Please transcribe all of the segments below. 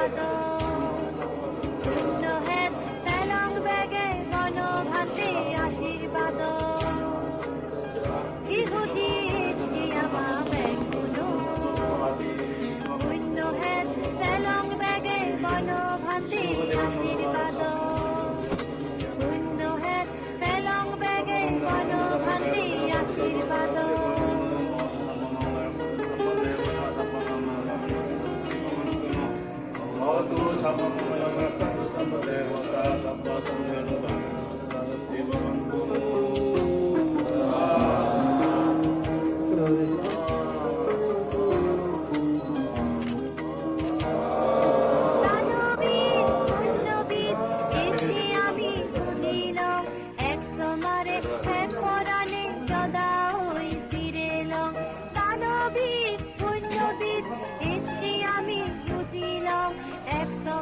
আশীর্বাদ শূন্য হেত পেলং বেগে বন ভাতে আশীর্বাদ ইহুদি জিয়ামা বেগুনো শূন্য হেত পেলং বেগে বন ভাতে আশীর্বাদ শূন্য হেত পেলং বেগে বন ভাতে আশীর্বাদ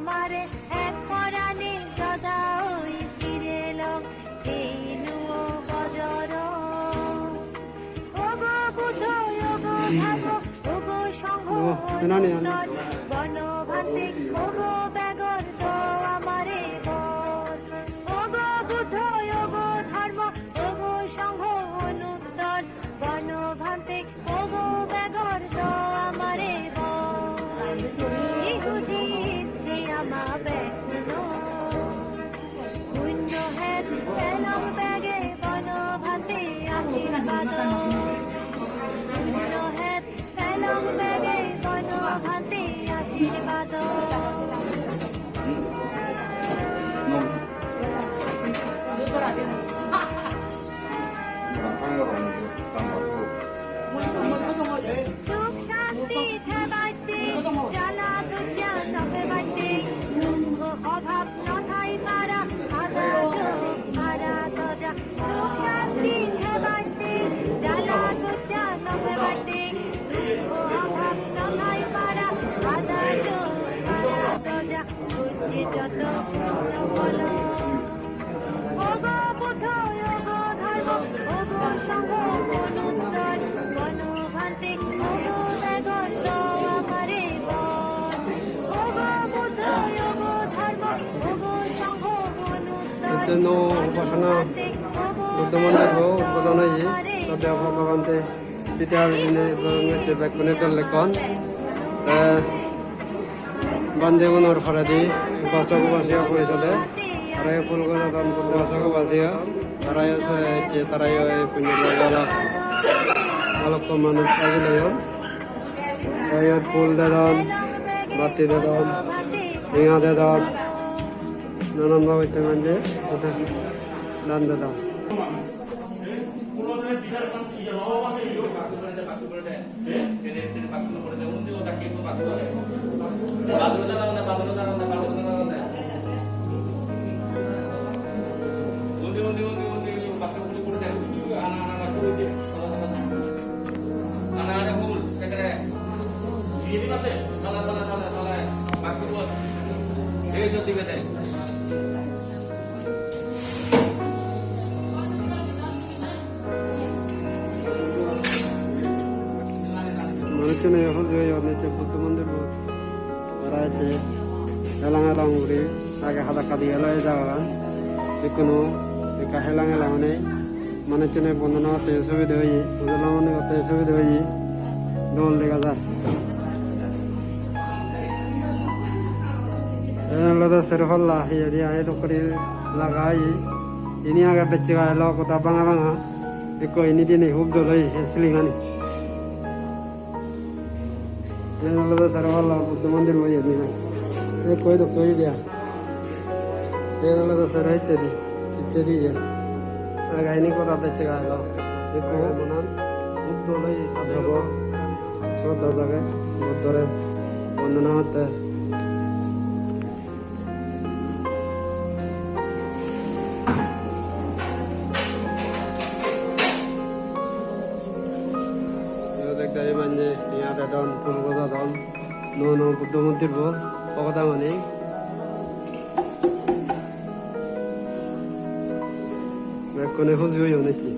মারে এক পরাণে সদা ওই ফিরেল এই নুয় বজর ওগো বুধ ওগো ভাগ ওগো সংঘ বন ভাতে ওগো বেগর তো আমারে বর ওগো বুধ ওগো ধর্ম ওগো সংঘ অনুত্তর বন ভাতে ওগো বেগর তো আমারে বর ইহুদি মা বেগুনো শূন্য হেত পেলং বেগে বন ভাতে আশীর্বাদ শূন্য হেত পেলং বেগে বন ভাতে আশীর্বাদ সুখ শান্তি থেবাইতে জ্বালা দুর্যা নভে বাইতে অভাব নথাই পারা আদা মারা দজা সুখ শান্তি হেবাইতে জ্বালা দুর্যা নভে বাইতে অভাব নথাই পারা আদা মারা দজা বুঝি যত বল ওগো বুধ ওগো ধর্ম ওগো সংঘ অনুত্তর বন ভান্তে ওগো বেগর তো আমারে বল ওগো বুধ ওগো ধর্ম ওগো সংঘ অনুত্তর উপাসনা বুদ্ধ মন্দির উদ্বোধন হয়েছে তাতে ভগবানতে পিতাহারিনে হচ্ছে বেকুনে দলেকন বান্ধবনের ফরাদি বাসকবাসী পরিষদে তারাই ফুলগোদান বাসকবাসী তারাই পুণ্য অলপ মানুষ লাগিলে ইয়াত ফুল দেদান বাতি দেদান রিঙা দেদান নানান ভাবে মানে দান দেদান মানুষজন এখন যে বুদ্ধ মন্দির তারা আছে হেলাং হেলাং উড়ি আগে হাতা কাদি হেলাই যাওয়া যেকোনো হেলাং হেলাঙনে মানুষজনে বন্ধনা হতে সুবিধা হয়ে বুঝলাম হতে সুবিধা হয়ে দোল দেখা যায় Lada serholla ya dia itu kuri lagai ini agak becek lo kota bangga bangga iko ini dia nih hub dolai selingan ini lada serholla buddha mandir wajah dia iko itu koi dia ini lada serhai tadi dia agak ini kota becek lo iko bunan hub dolai sadhavo শ্রদ্ধা জাগে বুদ্ধরে বন্দনা হতে দেখতে মানে ইয়াতে দন ফুলগোজা দন no Buddha মন্দির বো কথা মানে কোনে হুজুই হনেছি